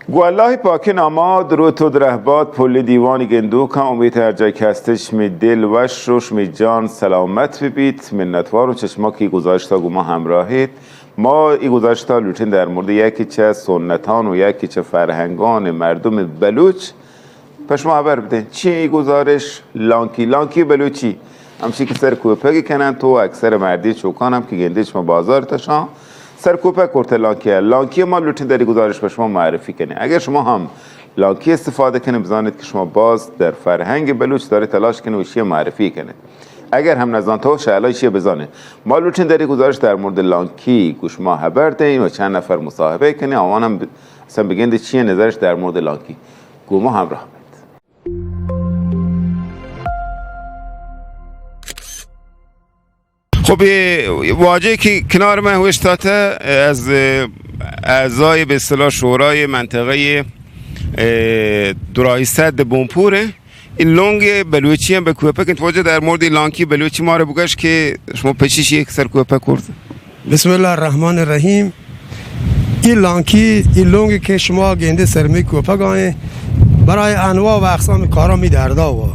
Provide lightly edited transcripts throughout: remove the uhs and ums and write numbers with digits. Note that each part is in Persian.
والله پاک ناماد رو تو درهباد پل دیوانی گندو کم امید هر جای که هستش می دل وش روش می جان سلامت ببید منتوار و چشماکی گذاشتا گو ما همراهید. ما این گذاشتا لوتین در مورد یکی چه سنتان و یکی چه فرهنگان مردم بلوچ پس ما خبر بدین چی این گزارش لانکی بلوچی همچی که سر کوپگی کنن تو اکثر مردی چوکان هم که گندیش ما بازار تشان سر کوپه کرته لانکی ما لوتین در گزارش به شما معرفی کنه. اگر شما هم لانکی استفاده کنید بزنید که شما باز در فرهنگ بلوچ داره تلاش کنه و شیء معرفی کنه. اگر هم نزانته و شعلای شیء بزنه ما لوتین در گزارش در مورد لانکی گوش ما خبر دهیم و چند نفر مصاحبه کنه آوان هم اصلا بگند چیه نظرش در مورد لانکی گو ما همراه بید. خب واژه‌ای که کنار من هوشتاته از اعضای به اصطلاح شورای منطقه دراهی سد بونپوره. این لونگ بلوچی هم به کوپه که واژه در مورد لانکی بلوچی ما رو بگوش که شما پچیش یک سر کوپه کرد. بسم الله الرحمن الرحیم. این لانکی این لونگی که شما گنده سرمی کوپه گاهی برای انواع و اقسام کارا می درده و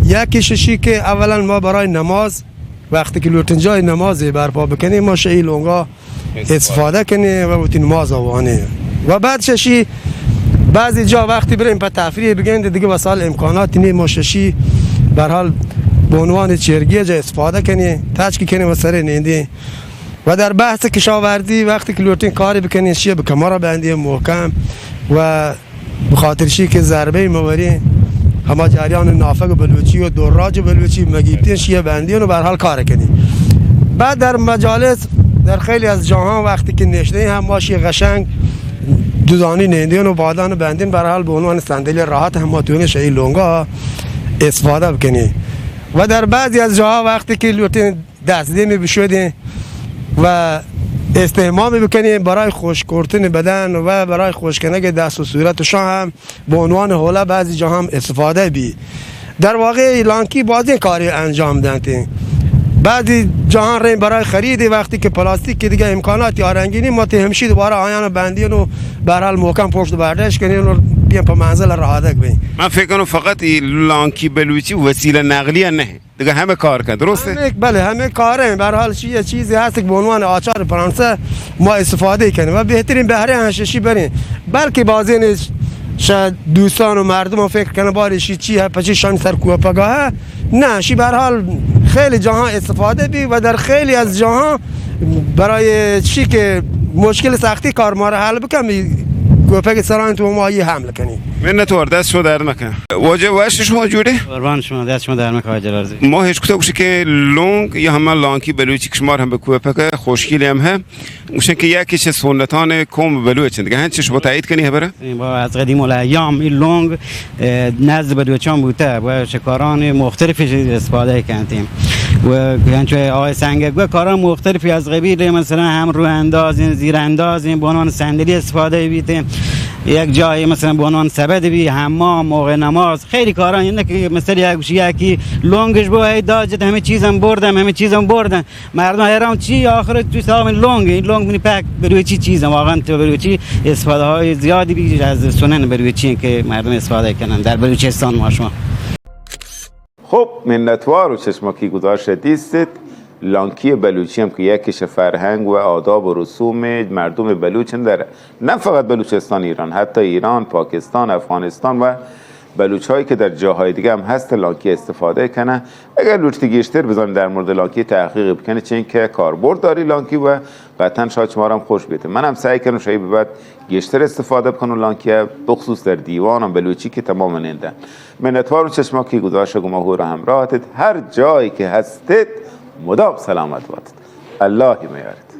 یکی ششی که اولا ما برای نماز وقتی که لوتن جای نماز برپا بکنیم ما شئی لونگا استفاده کنیم و بوتی نماز آوانه و بعد ششی بعضی جا وقتی بریم پا تفریح بگند دیگه وسایل امکانات نیم ما ششی برحال به عنوان چرگی جا استفاده کنیم تچکی کنیم و سر نیندی و در بحث کشاورزی وقتی که لوتن کاری بکنیم شیه به کمارا بندیم محکم و بخاطر شی که ضربه موری همه جریان نافق بلوچی و دراج بلوچی مگیبتین شیه بندین و برحال کار کنیم. بعد در مجالس در خیلی از جاها وقتی که نشده هم ما شیه غشنگ دوزانی نیندین و بادان بندین برحال به عنوان صندلی راحت هم ما توی شئی لونگا استفاده بکنیم و در بعضی از جاها وقتی که لوتین دستدی می بشودیم و استحمام بکنیم برای خوش کردن بدن و برای خوش کنگ دست و صورتشان هم به عنوان حوله بعضی جا هم استفاده بی. در واقع لانکی بازی کاری انجام دادیم. بعضی جهان ریم برای خرید وقتی که پلاستیک که دیگه امکاناتی آرنگینی ما همشی دوباره آیان بندین و برحال محکم پشت برداشت کنیم و بیان په منزل راحت بین. من فکر کنم فقط لانکی بلوچی وسیله نقلیه نه دیگه همه کار کنه درسته؟ بله همه کاره به هر حال یه چیزی هست که به عنوان آچار فرانسه ما استفاده کنیم و بهترین بهره هنششی بریم بلکه بازین شاید دوستان و مردم فکر کنه بارشی چی ہے پچی شان سر کوپگاه نه شی به هر حال خیلی جاها استفاده بی و در خیلی از جاها برای چی که مشکل سختی کار ما را حل بکنیم کوپگ سران تو ما یه حمل کنیم. منتوار دست شما درد مکنه. واجه وش شما جوره؟ قربان شما دست شما درد مکنه جلارزی. ما هیچ کتا گوشه که لونگ یا همه لانکی بلوچی کشمار هم به کوپگ خوشگلی هم هم گوشه که یکیش سنتان کوم بلوچه دیگه هنچه شما تایید کنی هبره؟ با از قدیم الایام این لونگ نزد بلوچان بوده و شکاران مختلفی استفاده کردیم و گنچه آقای سنگگو کاران مختلفی از قبیل مثلا هم رو اندازین زیر اندازین به عنوان صندلی استفاده بیدیم یک جای مثلا به عنوان سبد بی حمام موقع نماز خیلی کاران اینه که مثلا یک گوشی یکی لونگش با داجت همه چیزم بردم مردم حیران چی آخر تو سلام لونگ این لونگ منی پک بروی چیزم واقعا تو بروی چی استفاده های زیادی بی از سنن بروی چی که مردم استفاده کنن در بلوچستان ما شما. خب منتوار و چشماکی گذاشت دیستید لانکی بلوچی هم که یکیش فرهنگ و آداب و رسوم مردم بلوچن در نه فقط بلوچستان ایران حتی ایران پاکستان افغانستان و بلوچ هایی که در جاهای دیگه هم هست لانکی استفاده کنه. اگر لوچتی گیشتر بزنید در مورد لانکی تحقیق بکنه چون که کاربرد داری لانکی و قطعا شاید شما هم خوش بیده. من هم سعی کنم شاید بعد گیشتر استفاده بکنم لانکی بخصوص در دیوان بلوچی که تمام ننده. منتوار و چشماکی گذاشت گماهو رو همراهتید هر جایی که هستید مدام سلامت باشید. الله میارد.